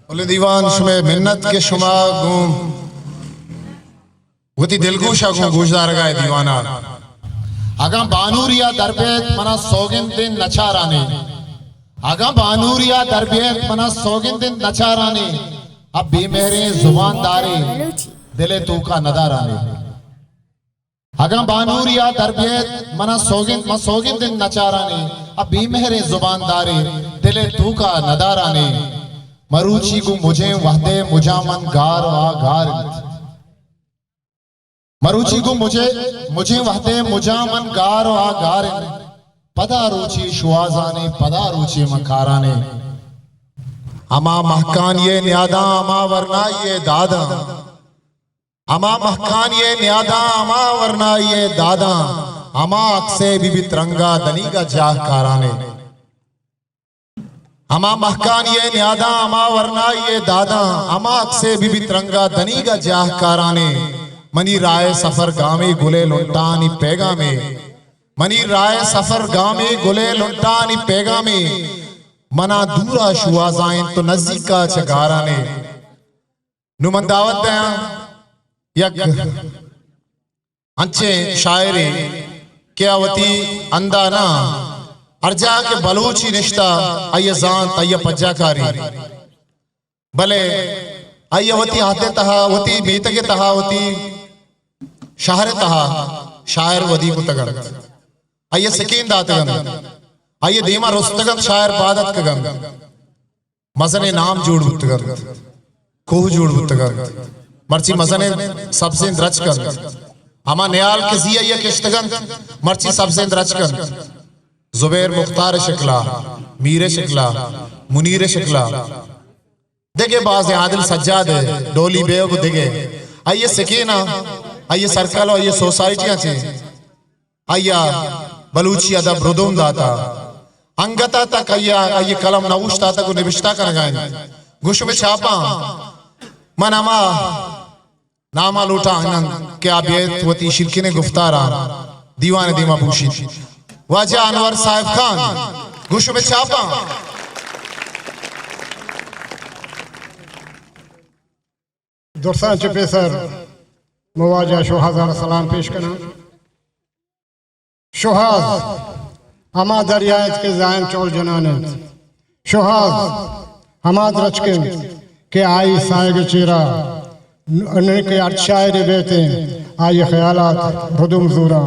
बोले दीवान शुमे मिन्नत के शुमा गुम वती दिलगोशा गुम गुजार गाय दीवाना आगा बानूरिया दरबेत मना सोगिन दिन नचाराने आगा बानूरिया दरबेत मना सोगिन दिन नचाराने अब बेमेहरे जुबान दारे दिले तू का नदाराने आगा बानूरिया दरबेत मना सोगिन दिन नचाराने अब बेमेहरे जुबान दारे दिले तू का नदाराने मरूची को मुझे वहदे मुजामन गार आ गार मरूची को मुझे वहदे मुजामन गार आ गार पदा रुचि शुआजाने पदा रुचि मकाराने अमा महकान ये न्यादा अमा वरना ये दादा अमा महकान ये न्यादा अमा वरना ये दादा अमा अक्से बीबी तिरंगा दनी का जाह काराने अमा महकान ये न्यादा अमा वरना ये दादा अमा अक्से बीबी तिरंगा दनी का जाह काराने मनी राय सफर गामे गुले लुंटानी पैगामे मनी राय सफर गामे गुले लुंटानी पैगामे मना दूरा शुआजाइन तो नजदीका चगाराने नुमन दावत दया यक अंचे शायरी क्या वती अंदाना अर्जा के बलूची रिश्ता अय जान तय पज्जाकारी भले अय वती हाथे तहा वती बीत के तहा वती शहर तहा शायर वदी कुतगम अय सकीन दातगम अय दीमा रुस्तगम शायर बादत कगम मजने नाम जोड़ बुतगम कोह जोड़ बुतगम मर्ची मजने सबसे द्रच कर अमा न्याल किसी अय किश्तगम मर्ची सबसे द्रच कर जुबैर मुख्तार शिकला मीर शिकला मुनीर शिकला देखे बाज आदिल सज्जाद डोली बेग देखे आइए सकीना आइए सर्कल आइए सोसाइटियां चे आइया बलूची अदब रुदुम दाता अंगता तक आइए कलम नवुश्ता तक निविश्ता कर गए गुश में छापा मनामा नामा लूटा आनंद क्या बेत वती शिरकी ने गुफ्तारा दीवान दीमा पूशी वाजा अनवर साहिब खान गुश में छापा दोस्तान चपेसर मुवाजा शोहाज़ार सलाम पेश करना शोहाज हमा दरियात के जायन चौल जनानत शोहाज हमा द्रचकिन के आई सायग चेरा के अर्शायर बेते आई ख्यालात रुदुम जूरा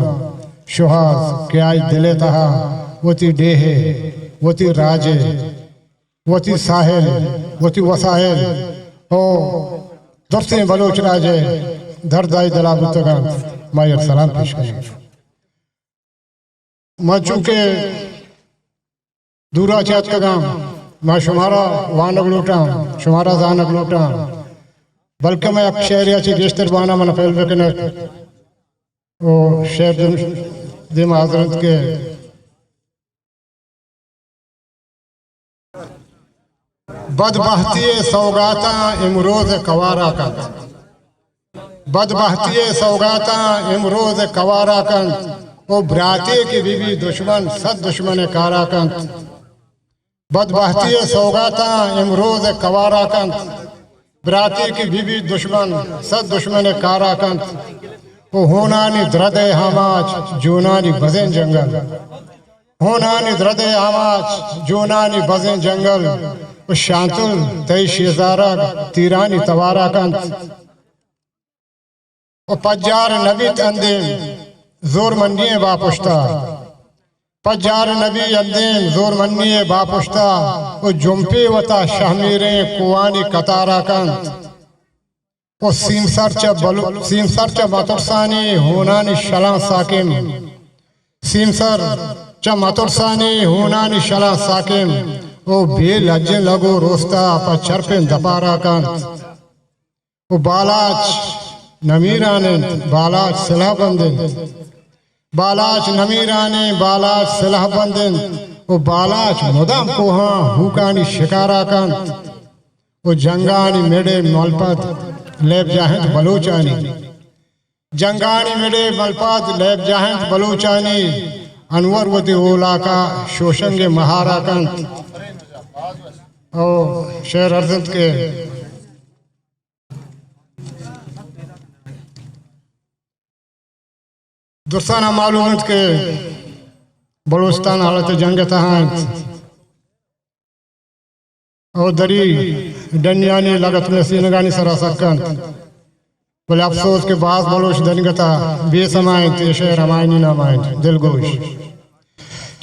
शोहाज के आई दिले तहा वती डेहे वती राजे वती साहिल वती वसाहिल ओ दफ्ते बलोच राजे धरदाई दला बुतगान मायर सलाम पेश करें मैं चूंकि दूरा चात का गाम मैं शुमारा वानग लूटा शुमारा जानग लूटा बल्कि मैं अब शहरिया से गेस्टर बाना मन फैल बेकने वो शेर दिम हजरत के बदबहती सौगाता इमरोज कवारा कंत बदबहती सौगाता इमरोज कवारा कंत ओ ब्राते की बीबी दुश्मन सद दुश्मन कारा कंत बदबहती सौगाता इमरोज कवारा कंत ब्राते की बीबी दुश्मन सद दुश्मन कारा कंत ओ होनानी द्रदे हमाच जूनानी बजें जंगल होनानी द्रदे हमाच जूनानी बजें जंगल शांतुल तय शेजारा तीरानी तवारा कंत ओ पज्जार नबी अंदेम जोर मन्निए बापुश्ता पज्जार नबी अंदेम जोर मन्निए बापुश्ता ओ जुम्पे वता शहमीरे कुआनी कतारा कंत ओ सीमसर च मतुरसानी होनानी शला साकिम सीमसर च मतुरसानी होनानी शला साकिम ओ बेल अज्जन लगो रोस्ता पर चरपें दपारा कंत ओ बालाच नमीराने बालाच सलाह बंदन बालाच नमीराने बालाच सलाह बंदन ओ बालाच मुदाम कोहा हुकानी शिकारा कंत ओ जंगानी मेडे मलपत लेब जाहिंद बलूचानी जंगानी मेडे मलपत लेब जाहिंद बलूचानी अनवर वती ओला का शोशंगे महारा कंत और शेर अर्जत के दोस्ताना मालूमत के बलूचिस्तान हालत जंग तहां और दरी डनियानी लगत में सीनगानी सरा सकन बोले अफसोस के बाद बलोच दनगता बेसमाए ते शेर हमायनी नामाए दिलगोश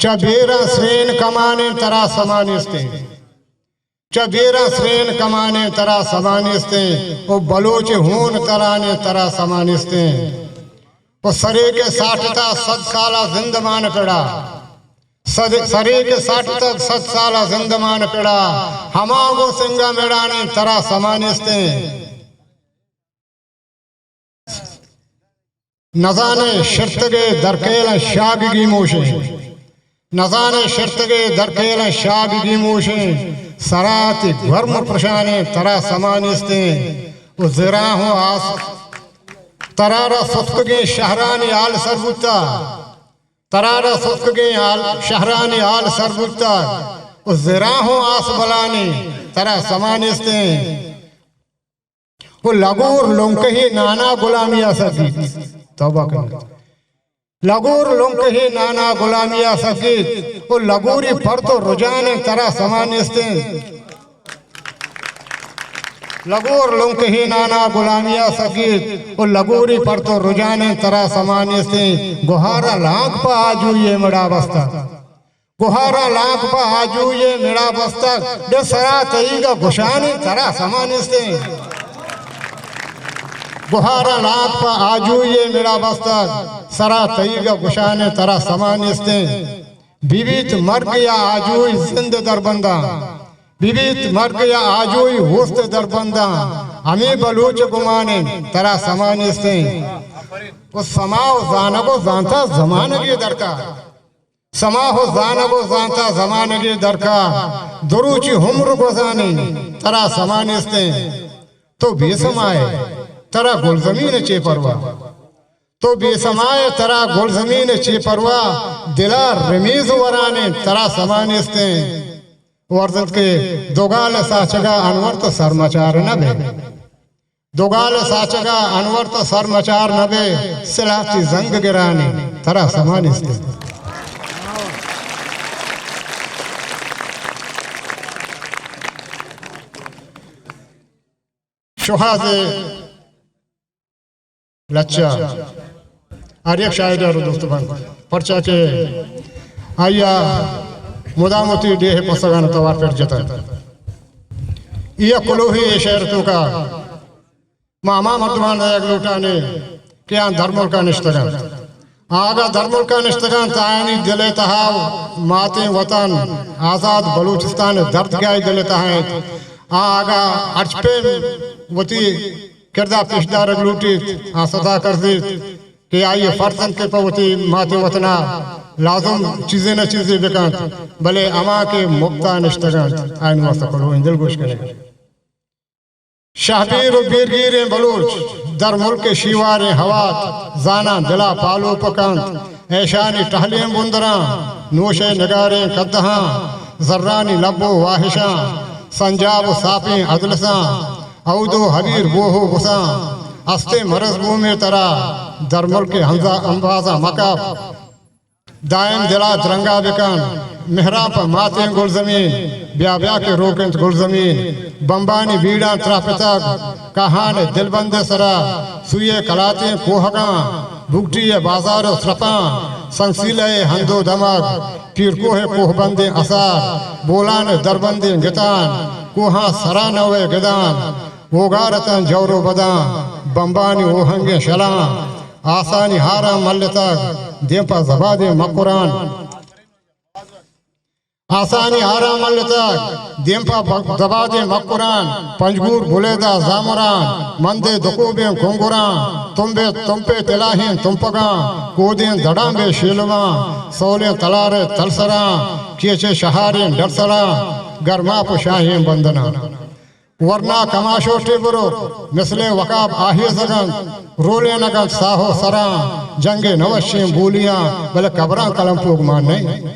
चबेरा स्रेन कमाने तरा समानिस्ते चबेरा स्रेन कमाने तरा समानिस्ते ओ बलोच होन तराने तरा समानिस्ते ओ सरे के 60 था 7 साला जिंदमान पड़ा सरे के 60 तक 7 साला जिंदमान पड़ा हमागो सिंगा मेड़ाने तरा समानिस्ते नजाने शर्तगे दरकेल शागी मोशे नजाने शर्तगे दरकेल शागी मोशे सरात वर्म प्रशाने तरा समानिस्ते ओ ज़राहो आस तरारा सफ्तगे शहरानी आल सरबुत्ता तरारा सफ्तगे आल शहरानी आल सरबुत्ता ओ ज़राहो आस बलाने तरा समानिस्ते वो लगोर लोंकही नाना गुलामिया सकी तौबा कर लगोर लोंकही नाना गुलामिया सकी वो लगोरी पर तो रुझान तरा समानिस्ते लगोर लोंकही नाना गुलामिया सकी वो लगोरी पर तो रुझान तरा समानिस्ते गुहारा लाख पा आजू ये मड़ा बस्ता गुहारा लाख पा आजू ये मेरा बस्ता दे सरा तईगा गुशानी तरा समानिस्ते गुहारा लाख पा आजू ये मेरा बस्ता सरा तईगा गुशाने तरा समानिस्ते बीबीत मर गया आजू जिंद दरबंदा बीबीत मर गया आजू होस्त दरबंदा हमें बलूच गुमाने तरा समानिस्ते उस समाओ जानबो जानता जमानगी दरकार समाहो जानबो जानता जमानगी दरकार दुरुचि हुम्र गुजाने तरा समानिस्ते तो बेसमाए तरा गुलजमीन चे परवा तो बेसमाए तरा गुलजमीन चे परवा दिला रमीज वराने तरा समानिस्ते वर्जत के दोगाल साचगा अनवर तो सरमचार न बे दोगाल साचगा अनवर तो सरमचार न बे सिलाती जंग गिराने तरा समानिस्ते शुहाज़े लच्चा आर्य शायद और दोस्त बन पर्चा के आया मुदामती डेह पसगान तवार पर जता ये कुलोही शहरतों का मामा मर्दमान एक लुटाने क्या धर्मों का निष्ठगान आगा धर्मों का निष्ठगान तायानी दिले तहाव माते वतन आज़ाद बलूचिस्तान दर्द क्या दिले तहां आगा अर्चपे वती किरदा पेशदार लूटी सदा कर दी कि आइए फर्जन के पवती माते वतना लाजम चीजें न चीजें बेकांत भले अमा के मुक्ता निष्ठगांत आइन वास्ता करो इंदिल गोश करेगा शाहबीर बीरगीर बलूच दर मुल्क शिवार हवात जाना दिला पालो पकांत ऐशानी टहलियं बुंदरा नोशे नगारे कद्दहा जर्रानी लबो वाहिशा संजाब सापे अदलसा औदो हबीर बोहो गुसा अस्ते मरज में तरा दरमुल के हमजा अंबाजा मका दायम दिला तिरंगा बिकान मेहरा पर माते गुलजमीन ब्या ब्या के रोकंत गुलजमीन बम्बानी बीड़ा त्रापितक कहान दिलबंद सरा सुये कलाते कोहगा भुगटी बाजार स्रपा संसीले हंदो दमक पीर कोहे कोहबंदे असार बोलान दरबंदे गितान कोहा सरा नवे गिदान वोगारतन जौरो बदा बम्बानी ओहंगे शला आसानी हारा मल्ल तक देपा जबादे मकुरान आसानी हारा मल्ल तक देपा जबादे मकुरान पंजगूर बुलेदा जामरान मंदे दुकूबे घुंगुरान तुम्पे तिलाहें तुमपगा कोदे दड़ांबे शीलवा सोले तलारे तलसरा केचे शहारे डरसरा गर्मा पुशाहें बंदना वरना कमाशो टेबरो मिसले वकाब आहिय जगन रोले नगन साहो सरा जंगे नवश्य बोलियां भले कबरा कलम पोग मान नहीं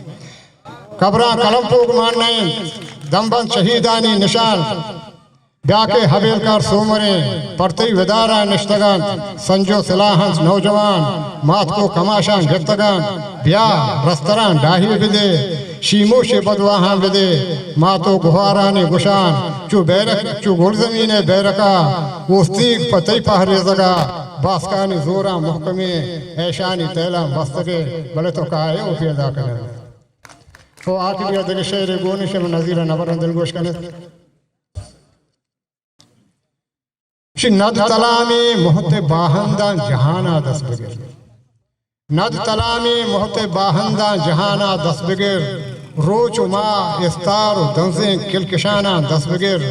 कबरा कलम पोग मान नहीं दमबंद शहीदानी निशान ब्याके हवेलकार सोमरे परतई विदारा निश्तगान संजो सिलाहंस नौजवान मात को कमाशान गिफ्तगान ब्या रस्तरान डाही विदे शीमो शे बदवाहां विदे मातो गुहारानी गुशान चु बैरक चु गुलजमीने बैरका उस्तीक पतई पहरे जगा बास्कानी जोरा मुहकमे ऐशानी तैला मस्तके भले तो काहे ओ पैदा करे तो आखिरी अदर शेर गोनिश में नजीर नबर दिल गोश कने नद तलामी मोहते बाहंदा जहाना दस बगैर नद तलामी मोहते बाहंदा जहाना दस बगैर रोच मा इस्तार दंसे किलकिशाना दस बगैर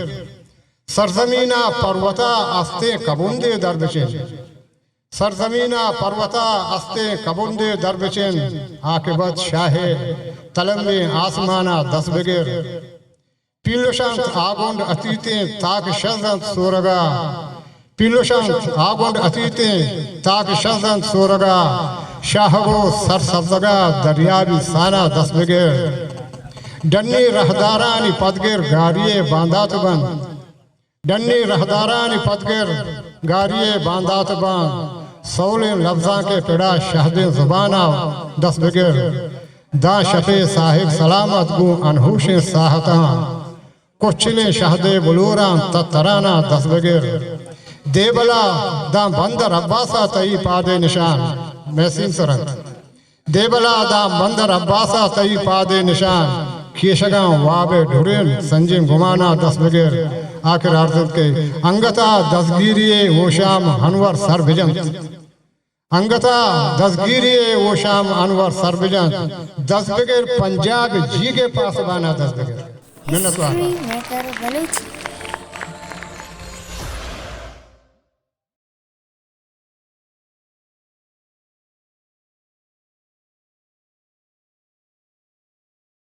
सरजमीना पर्वता अस्ते कबुंदे दरबचेन सरजमीना पर्वता अस्ते कबुंदे दरबचेन आकिबत शाहे तलम्बे आसमाना दस बगैर पीलोशांत आगोंड अतीते ताक शजंत सोरगा पीलोशांत आगोंड अतीते ताक शजंत सोरगा शाहगो सरसब्जगा दरियाबी साना दस बगैर डन्नी रहदारानी पदगेर गारिये बांदात बन डन्नी रहदारानी पदगेर गारिये बांदात बन सौले लफ्जा के पिड़ा शहदे जुबाना दस बगैर दा शफे साहिब सलामत गु अनहूशे साहता कोचिले शहदे बुलूरा तराना दस बगैर देबला दा बंदर अब्बासा तई पादे निशान मैसीन सरंग देबला दा बंदर अब्बासा तई पादे निशान खीशगा वाबे ढुरेन संजीम गुमाना दस बगैर आखिर आर्जत के अंगता दसगिरिये वो शाम अनवर सरभिजन अंगता दसगिरिये वो शाम अनवर सरभिजन दस बगैर पंजाब जी के पास बाना दस बगैर मिन्नत